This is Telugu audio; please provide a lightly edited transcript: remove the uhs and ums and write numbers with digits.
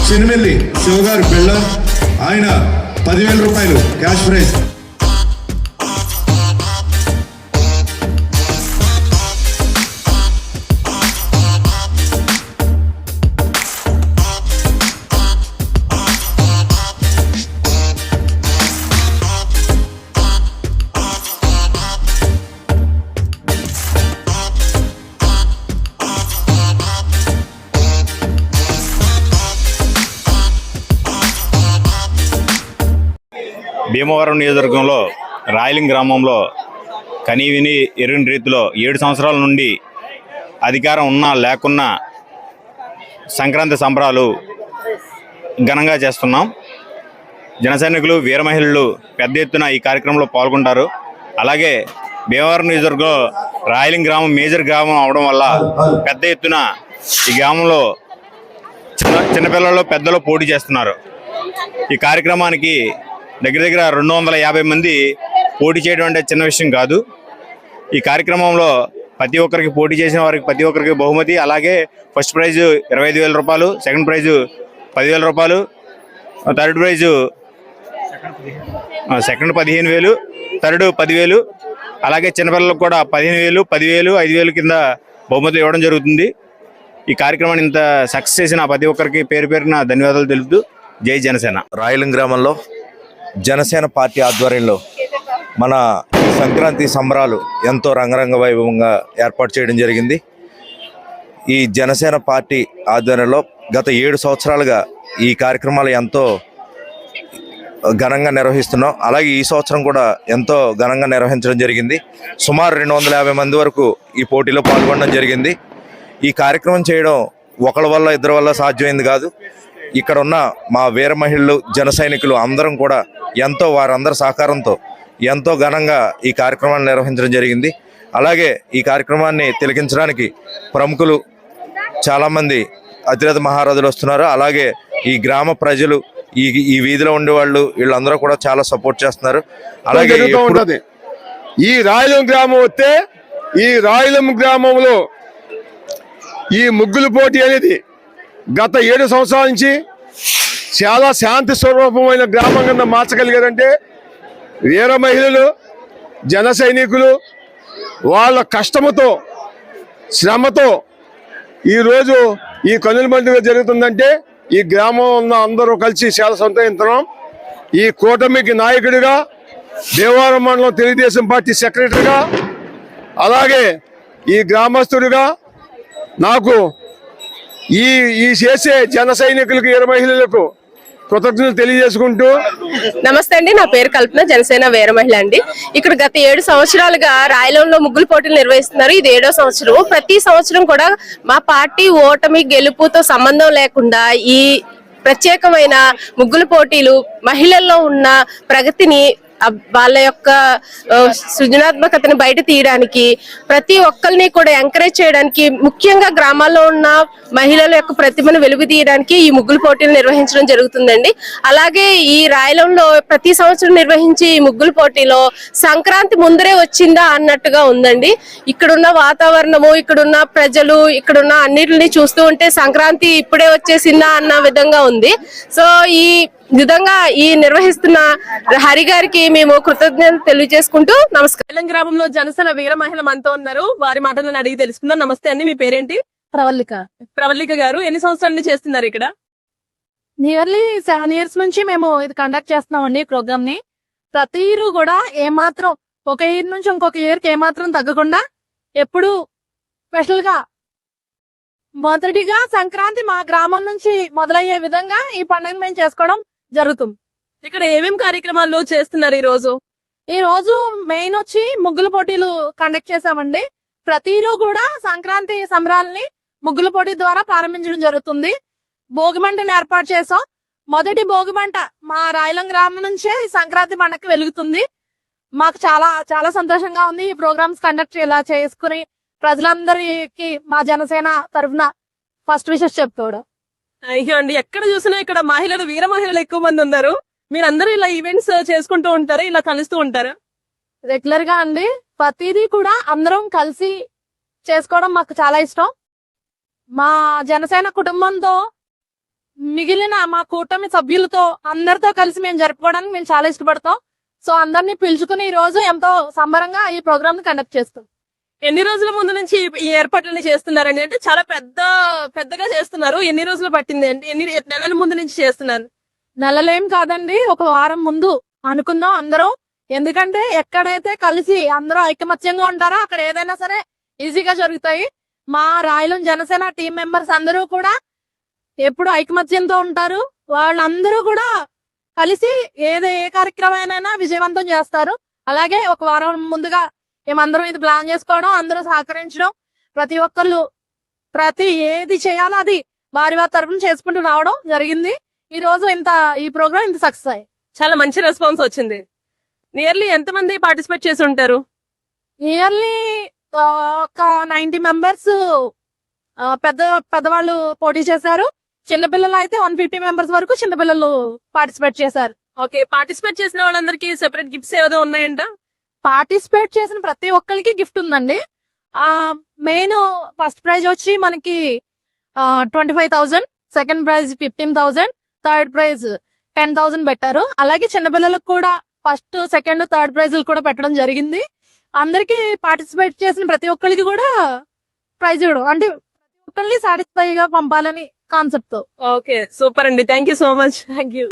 చిన్నమిల్లి శివగారు బిళ్ళ ఆయన 10,000 రూపాయలు క్యాష్ ప్రైజ్. భీమవరం నియోజకవర్గంలో రాయలింగ్ గ్రామంలో కనీవిని ఎరుని రీతిలో 7 సంవత్సరాల నుండి అధికారం ఉన్నా లేకున్నా సంక్రాంతి సంబరాలు ఘనంగా చేస్తున్నాం. జన సైనికులు వీర మహిళలు పెద్ద ఎత్తున ఈ కార్యక్రమంలో పాల్గొంటారు. అలాగే భీమవరం నియోజకవర్గంలో రాయలింగ్ గ్రామం మేజర్ గ్రామం అవడం వల్ల పెద్ద ఎత్తున ఈ గ్రామంలో చిన్నపిల్లలు పెద్దలు పోటీ చేస్తున్నారు. ఈ కార్యక్రమానికి దగ్గర 250 మంది పోటీ చేయడం అంటే చిన్న విషయం కాదు. ఈ కార్యక్రమంలో ప్రతి ఒక్కరికి పోటీ చేసిన వారికి ప్రతి ఒక్కరికి బహుమతి, అలాగే ఫస్ట్ ప్రైజు 25,000 రూపాయలు, సెకండ్ ప్రైజు 10,000 రూపాయలు, థర్డ్ ప్రైజు సెకండ్ 15,000, థర్డ్ 10,000, అలాగే చిన్నపిల్లలకు కూడా 15,000, 10,000, 5,000 కింద బహుమతులు ఇవ్వడం జరుగుతుంది. ఈ కార్యక్రమాన్ని ఇంత సక్సెస్ చేసిన ప్రతి ఒక్కరికి పేరు పేరున ధన్యవాదాలు తెలుపుతూ జై జనసేన. రాయలింగ్ గ్రామంలో జనసేన పార్టీ ఆధ్వర్యంలో మన సంక్రాంతి సంబరాలు ఎంతో రంగరంగ వైభవంగా ఏర్పాటు చేయడం జరిగింది. ఈ జనసేన పార్టీ ఆధ్వర్యంలో గత 7 సంవత్సరాలుగా ఈ కార్యక్రమాలు ఎంతో ఘనంగా నిర్వహిస్తున్నాం. అలాగే ఈ సంవత్సరం కూడా ఎంతో ఘనంగా నిర్వహించడం జరిగింది. సుమారు 250 మంది వరకు ఈ పోటీలో పాల్గొనడం జరిగింది. ఈ కార్యక్రమం చేయడం ఒకళ్ళ వల్ల ఇద్దరి వల్ల సాధ్యమైంది కాదు. ఇక్కడ ఉన్న మా వీర మహిళలు జన సైనికులు అందరం కూడా వారందరి సహకారంతో ఎంతో ఘనంగా ఈ కార్యక్రమాన్ని నిర్వహించడం జరిగింది. అలాగే ఈ కార్యక్రమాన్ని తిలకించడానికి ప్రముఖులు చాలామంది అతిరథ మహారాజులు వస్తున్నారు. అలాగే ఈ గ్రామ ప్రజలు ఈ వీధిలో ఉండేవాళ్ళు వీళ్ళందరూ కూడా చాలా సపోర్ట్ చేస్తున్నారు. అలాగే ఈ రాయలం గ్రామం వస్తే ఈ రాయలం గ్రామంలో ఈ ముగ్గుల పోటీ అనేది గత 7 సంవత్సరాల నుంచి చాలా శాంతి స్వరూపమైన గ్రామం కింద మార్చగలిగారంటే వీర మహిళలు జన సైనికులు వాళ్ళ కష్టముతో శ్రమతో ఈరోజు ఈ కనుల పండుగ జరుగుతుందంటే ఈ గ్రామం ఉన్న అందరూ కలిసి చాలా సంతోషిస్తున్నాం. ఈ కూటమికి నాయకుడిగా దేవారం మండలం తెలుగుదేశం పార్టీ సెక్రటరీగా అలాగే ఈ గ్రామస్తుడిగా నాకు ఈ చేసే జన సైనికులకు వీర మహిళలకు కృతజ్ఞతలు తెలియజేసుకుంటూ. నమస్తే అండి, నా పేరు కల్పన, జనసేన వీర మహిళ అండి. ఇక్కడ గత 7 సంవత్సరాలుగా రాయలంలో ముగ్గులు పోటీలు నిర్వహిస్తున్నారు. ఇది 7వ సంవత్సరం. ప్రతి సంవత్సరం కూడా మా పార్టీ ఓటమి గెలుపుతో సంబంధం లేకుండా ఈ ప్రత్యేకమైన ముగ్గుల పోటీలు మహిళల్లో ఉన్న ప్రగతిని వాళ్ళ యొక్క సృజనాత్మకతను బయట తీయడానికి ప్రతి ఒక్కరిని కూడా ఎంకరేజ్ చేయడానికి ముఖ్యంగా గ్రామాల్లో ఉన్న మహిళల యొక్క ప్రతిభను వెలుగు తీయడానికి ఈ ముగ్గుల పోటీలు నిర్వహించడం జరుగుతుందండి. అలాగే ఈ రాయలంలో ప్రతి సంవత్సరం నిర్వహించే ఈ ముగ్గుల పోటీలో సంక్రాంతి ముందరే వచ్చిందా అన్నట్టుగా ఉందండి. ఇక్కడున్న వాతావరణము, ఇక్కడున్న ప్రజలు, ఇక్కడున్న అన్నిటిని చూస్తూ ఉంటే సంక్రాంతి ఇప్పుడే వచ్చేసిందా అన్న విధంగా ఉంది. సో ఈ విధంగా ఈ నిర్వహిస్తున్న హరి గారికి మేము కృతజ్ఞతలు తెలియజేసుకుంటూ నమస్కారం. గ్రామంలో జనసేన వీర మహిళ మనతో ఉన్నారు. వారి మాటలను అడిగి తెలుసుకుందాం. నమస్తే అండి, మీ పేరేంటి? ప్రవల్లిక గారు, ఎన్ని సంవత్సరాల నుంచి చేస్తున్నారు ఇక్కడ? నియర్లీ 7 years నుంచి మేము ఇది కండక్ట్ చేస్తున్నామండి. ప్రోగ్రామ్ ని ప్రతి ఇయర్ కూడా ఏమాత్రం ఒక ఇయర్ నుంచి ఇంకొక ఇయర్ కి ఏమాత్రం తగ్గకుండా ఎప్పుడు స్పెషల్ గా మొదటిగా సంక్రాంతి మా గ్రామం నుంచి మొదలయ్యే విధంగా ఈ పండుగను మేము చేసుకోవడం జరుగుతుంది. ఇక్కడ ఏమేం కార్యక్రమాలు చేస్తున్నారు ఈ రోజు మెయిన్ వచ్చి ముగ్గుల పోటీలు కండక్ట్ చేసామండి. ప్రతిరోజు కూడా సంక్రాంతి సంబరాలని ముగ్గుల పోటీ ద్వారా ప్రారంభించడం జరుగుతుంది. భోగిమంటను ఏర్పాటు చేసాం. మొదటి భోగిమంట మా రాయలం గ్రామం నుంచే సంక్రాంతి పండగకి వెలుగుతుంది. మాకు చాలా చాలా సంతోషంగా ఉంది. ఈ ప్రోగ్రామ్స్ కండక్ట్ ఇలా చేసుకుని ప్రజలందరికి మా జనసేన తరఫున ఫస్ట్ విషెస్ చెప్తాడు. అయ్యో అండి, ఎక్కడ చూసినా ఇక్కడ మహిళలు వీర మహిళలు ఎక్కువ మంది ఉన్నారు. మీరందరూ ఇలా ఈవెంట్స్ చేసుకుంటూ ఉంటారు, ఇలా కలుస్తూ ఉంటారు? రెగ్యులర్ గా అండి. ప్రతిదీ కూడా అందరం కలిసి చేసుకోవడం మాకు చాలా ఇష్టం. మా జనసేన కుటుంబంతో మిగిలిన మా కూటమి సభ్యులతో అందరితో కలిసి మేము జరుపుకోవడానికి మేము చాలా ఇష్టపడతాం. సో అందరినీ పిలుచుకుని ఈ రోజు ఎంతో సంబరంగా ఈ ప్రోగ్రామ్ ని కండక్ట్ చేస్తాం. ఎన్ని రోజుల ముందు నుంచి ఈ ఏర్పాట్లని చేస్తున్నారండి? అంటే చాలా పెద్దగా చేస్తున్నారు. ఎన్ని రోజులు పట్టింది అండి? ఎన్ని నెలల ముందు నుంచి చేస్తున్నారు? నెలలేం కాదండి, ఒక వారం ముందు అనుకుందాం అందరం. ఎందుకంటే ఎక్కడైతే కలిసి అందరూ ఐకమత్యంగా ఉంటారో అక్కడ ఏదైనా సరే ఈజీగా జరుగుతాయి. మా రాయలం జనసేన టీం మెంబర్స్ అందరూ కూడా ఎప్పుడు ఐకమత్యంతో ఉంటారు. వాళ్ళందరూ కూడా కలిసి ఏ కార్యక్రమాలైనా విజయవంతం చేస్తారు. అలాగే ఒక వారం ముందుగా మేమందరం ఇది ప్లాన్ చేసుకోవడం, అందరూ సహకరించడం, ప్రతి ఒక్కళ్ళు ఏది చేయాలో అది వారి తరఫున చేసుకుంటూ రావడం జరిగింది. ఈ రోజు ఈ ప్రోగ్రామ్ ఇంత సక్సెస్ అయ్యి చాలా మంచి రెస్పాన్స్ వచ్చింది. నియర్లీ ఎంతమంది పార్టిసిపేట్ చేసి ఉంటారు? నియర్లీ ఒక 90 మెంబర్స్ పెద్దవాళ్ళు పోటీ చేశారు. చిన్నపిల్లలు అయితే 150 మెంబర్స్ వరకు చిన్నపిల్లలు పార్టిసిపేట్ చేశారు. ఓకే, పార్టిసిపేట్ చేసిన వాళ్ళందరికీ సెపరేట్ గిఫ్ట్స్ ఏదో ఉన్నాయంట? పార్టిసిపేట్ చేసిన ప్రతి ఒక్కరికి గిఫ్ట్ ఉందండి. మెయిన్ ఫస్ట్ ప్రైజ్ వచ్చి మనకి 25,000, సెకండ్ ప్రైజ్ 15,000, థర్డ్ ప్రైజ్ 10,000 పెట్టారు. అలాగే చిన్నపిల్లలకు కూడా ఫస్ట్, సెకండ్, థర్డ్ ప్రైజులు కూడా పెట్టడం జరిగింది. అందరికి పార్టిసిపేట్ చేసిన ప్రతి ఒక్కరికి కూడా ప్రైజ్ ఇవ్వడం, అంటే ప్రతి ఒక్కరిని సాటిస్ఫై గా పంపాలని కాన్సెప్ట్ తో. ఓకే, సూపర్ అండి. Thank you so much. Thank you.